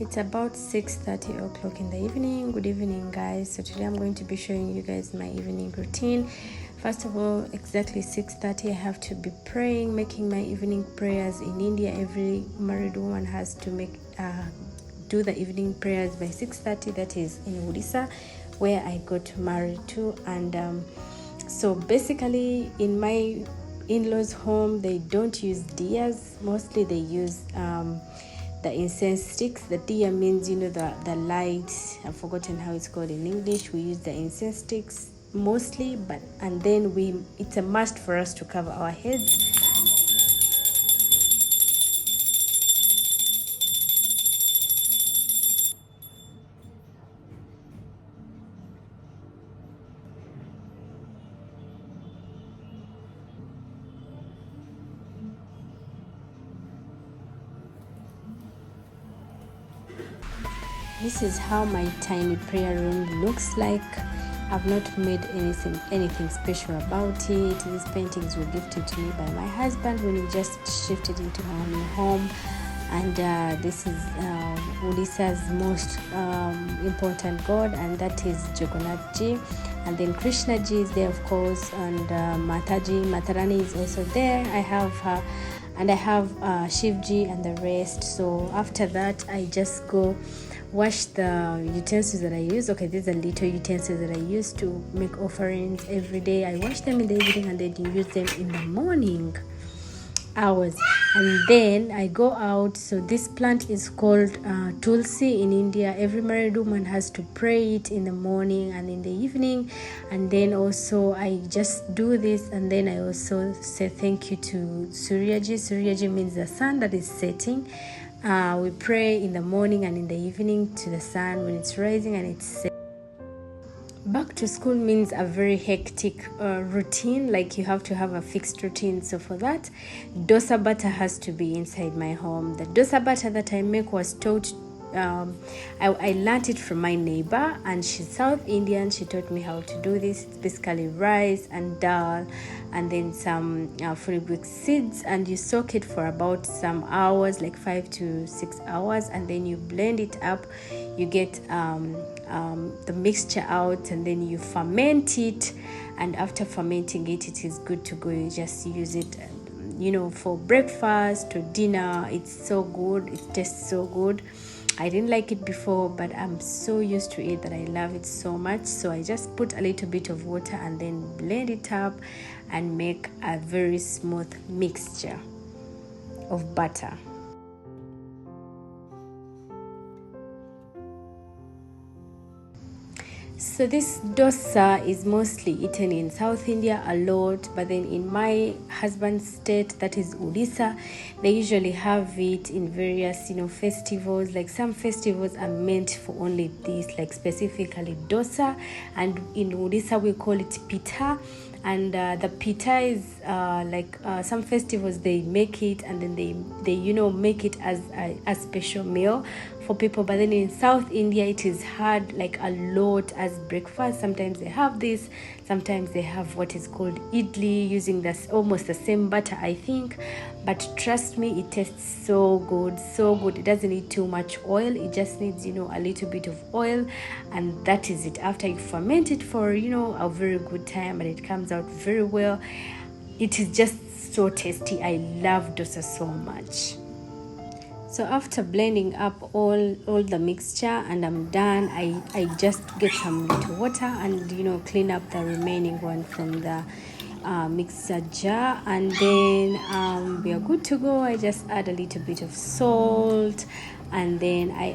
It's about 6:30 o'clock in the evening. Good evening, guys. So today I'm going to be showing you guys my evening routine. First of all, exactly 6:30 I have to be praying, making my evening prayers. In India, every married woman has to do the evening prayers by 6:30. That is in Odisha, where I got married to. And so basically in my in-laws home, they don't use diyas. Mostly they use the incense sticks. The diya means, the light. I've forgotten how it's called in English. We use the incense sticks mostly, and then it's a must for us to cover our heads. This is how my tiny prayer room looks like. I've not made anything special about it. These paintings were gifted to me by my husband when we just shifted into our new home. And this is Odisha's most important god, and that is Jagannath-ji. And then Krishna-ji is there, of course, and Matarani is also there. I have her, and I have Shivji and the rest. So after that, I just go wash the utensils that I use. Okay, these are little utensils that I use to make offerings every day. I wash them in the evening and then use them in the morning hours, and then I go out. So this plant is called tulsi in India. Every married woman has to pray it in the morning and in the evening, and then also I just do this, and then I also say thank you to Suryaji. Suryaji means the sun that is setting. We pray in the morning and in the evening to the sun when it's rising and it's setting. Back to school means a very hectic routine, like you have to have a fixed routine. So for that, dosa butter has to be inside my home. The dosa butter that I make was taught, I learned it from my neighbor, and she's South Indian. She taught me how to do this. It's basically rice and dal, and then some fenugreek seeds, and you soak it for about some hours, like 5 to 6 hours, and then you blend it up. You get the mixture out, and then you ferment it, and after fermenting it, it is good to go. You just use it for breakfast or dinner. It's so good. It tastes so good. I didn't like it before, but I'm so used to it that I love it so much. So I just put a little bit of water and then blend it up and make a very smooth mixture of butter. So this dosa is mostly eaten in South India a lot, but then in my husband's state, that is Odisha, they usually have it in various festivals. Like some festivals are meant for only this, like specifically dosa, and in Odisha we call it pita. And the pita is some festivals they make it, and then they make it as a special meal for people. But then in South India, it is had like a lot as breakfast. Sometimes they have this, sometimes they have what is called idli, using almost the same butter, I think. But trust me, it tastes so good, so good. It doesn't need too much oil. It just needs a little bit of oil, and that is it. After you ferment it for a very good time, and it comes out very well. It is just so tasty. I love dosa so much. So after blending up all the mixture and I'm done, I just get some little water and clean up the remaining one from the mixer jar, and then we are good to go. I just add a little bit of salt, and then I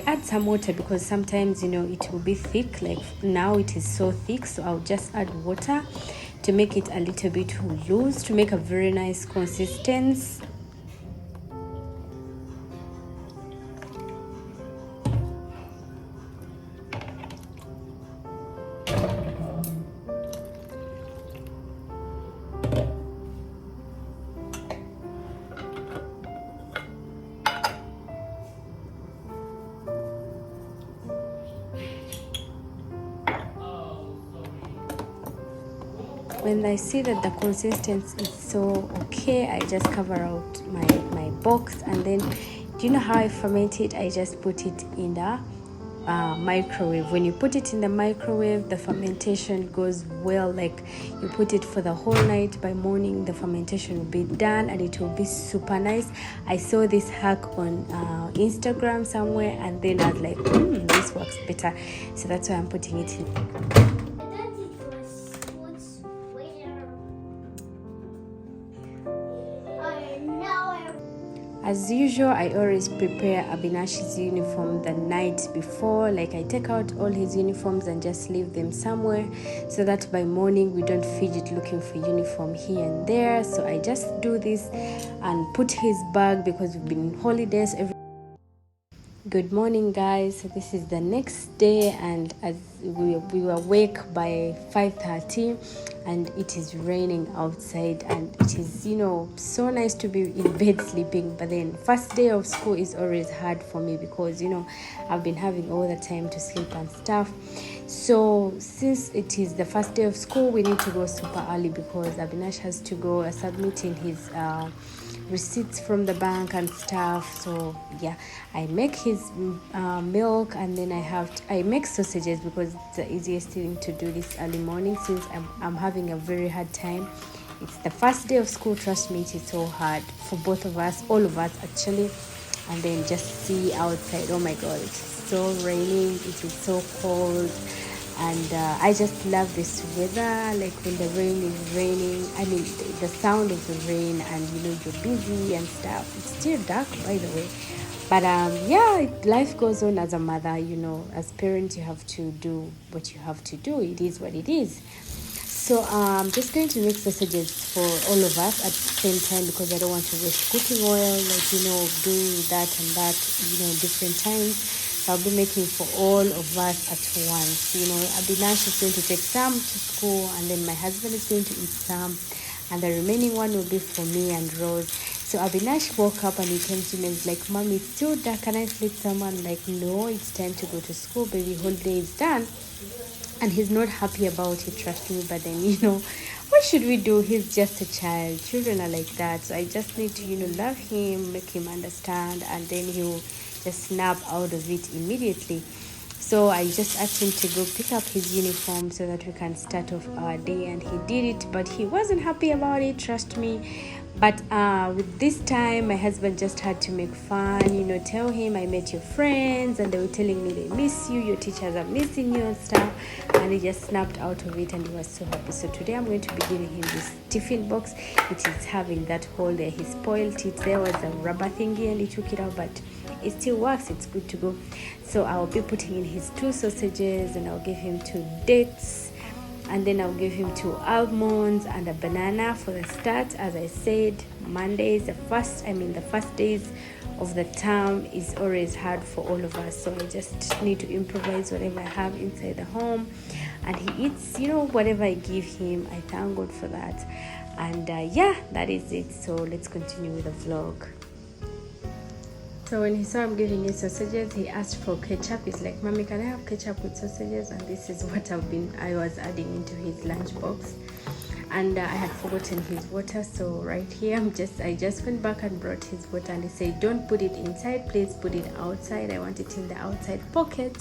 add some water, because sometimes it will be thick. Like now it is so thick, so I'll just add water to make it a little bit loose, to make a very nice consistency. When I see that the consistency is so okay, I just cover out my box, and then Do you know how I ferment it? I just put it in the microwave. When you put it in the microwave, the fermentation goes well. Like you put it for the whole night, by morning the fermentation will be done and it will be super nice. I saw this hack on Instagram somewhere, and then I was like, this works better, so that's why I'm putting it in. As usual, I always prepare Abinash's uniform the night before. Like I take out all his uniforms and just leave them somewhere so that by morning we don't fidget looking for uniform here and there. So I just do this and put his bag, because we've been on holidays Good morning, guys. So this is the next day, and as we were awake by 5:30, and it is raining outside, and it is so nice to be in bed sleeping. But then first day of school is always hard for me, because I've been having all the time to sleep and stuff. So since it is the first day of school, we need to go super early, because Abinash has to go submitting his receipts from the bank and stuff. So yeah, I make his milk, and then I make sausages, because it's the easiest thing to do this early morning, since I'm having a very hard time. It's the first day of school. Trust me, it is so hard for both of us, all of us actually. And then just see outside, oh my god, it's so raining, it is so cold. And I just love this weather, like when the rain is raining, I mean the sound of the rain, and you're busy and stuff. It's still dark, by the way, but yeah, life goes on as a mother. As parents, you have to do what you have to do. It is what it is. So I'm just going to make sausages for all of us at the same time, because I don't want to waste cooking oil, like doing that and that, different times. I'll be making for all of us at once. Abinash is going to take some to school, and then my husband is going to eat some, and the remaining one will be for me and Rose. So Abinash woke up and he came to me and was like, "Mommy, it's still dark. Can I sleep some?" I'm like, "No, it's time to go to school, baby. Holiday is done." And he's not happy about it, trust me. But then what should we do? He's just a child. Children are like that. So I just need to love him, make him understand, and then he'll just snap out of it immediately. So I just asked him to go pick up his uniform so that we can start off our day, and he did it, but he wasn't happy about it, trust me. But with this time, my husband just had to make fun, tell him I met your friends and they were telling me they miss you, your teachers are missing you and stuff. And he just snapped out of it, and he was so happy. So today I'm going to be giving him this tiffin box. It is having that hole there. He spoiled it. There was a rubber thingy and he took it out, but it still works. It's good to go. So I'll be putting in his 2 sausages, and I'll give him 2 dates, and then I'll give him 2 almonds and a banana for the start. As I said, Mondays, the first days of the term is always hard for all of us. So I just need to improvise whatever I have inside the home, and he eats, whatever I give him. I thank God for that. And yeah, that is it. So let's continue with the vlog. So when he saw I'm giving him sausages, he asked for ketchup. He's like, "Mommy, can I have ketchup with sausages?" And this is what I was adding into his lunchbox. And I had forgotten his water, so right here I just went back and brought his water, and he said, "Don't put it inside, please put it outside. I want it in the outside pocket."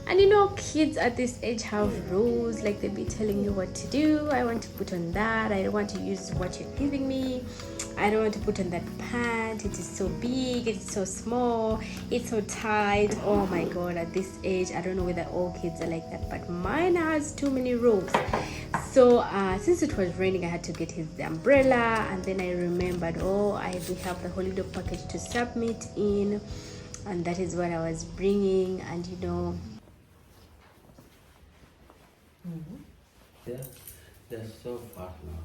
And kids at this age have rules, like they be telling you what to do. I want to put on that. I don't want to use what you're giving me. I don't want to put on that pant. It is so big, it's so small, it's so tight. Oh my god, at this age, I don't know whether all kids are like that, but mine has too many rules. So since it was raining, I had to get the umbrella, and then I remembered, we have the holiday package to submit in, and that is what I was bringing. And they're so fat now.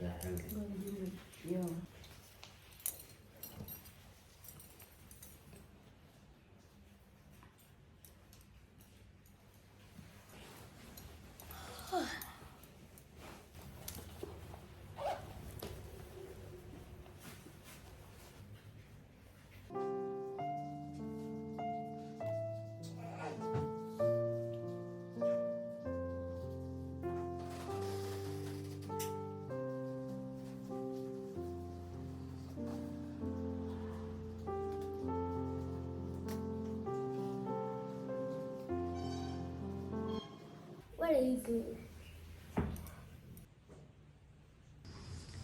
They're healthy. Yeah. What are you doing?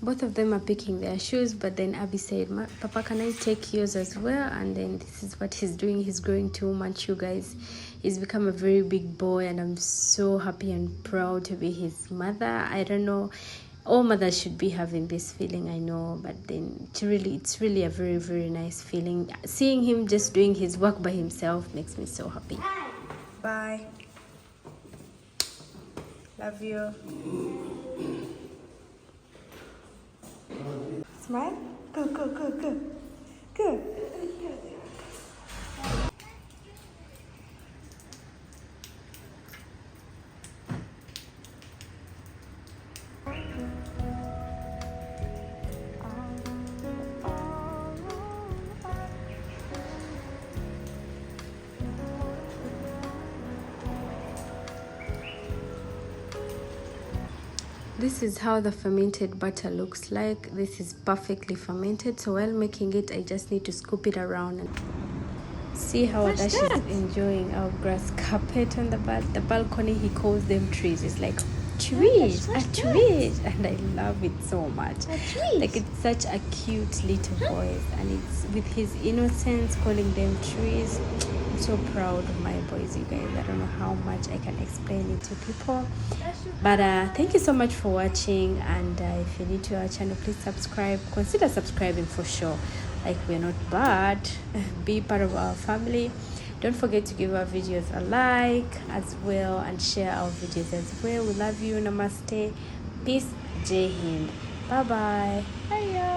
Both of them are picking their shoes, but then Abby said, Papa, can I take yours as well? And then this is what he's doing. He's growing too much, you guys. He's become a very big boy, and I'm so happy and proud to be his mother. I don't know, all mothers should be having this feeling, I know, but then it's really a very, very nice feeling. Seeing him just doing his work by himself makes me so happy. Bye. Love you. Smile. Go, go, go, go. Go. This is how the fermented butter looks like. This is perfectly fermented, so while making it I just need to scoop it around and see how Dash is enjoying our grass carpet on the balcony. He calls them trees. It's like trees, a tree, and I love it so much. Like, it's such a cute little voice, and it's with his innocence calling them trees. I'm so proud of my boys, you guys. I don't know how much I can explain it to people, but thank you so much for watching. And if you're new to our channel, please subscribe. Consider subscribing for sure. Like, we're not bad. Be part of our family. Don't forget to give our videos a like as well, and share our videos as well. We love you. Namaste. Peace. Jai Hind. Bye bye. Hiya.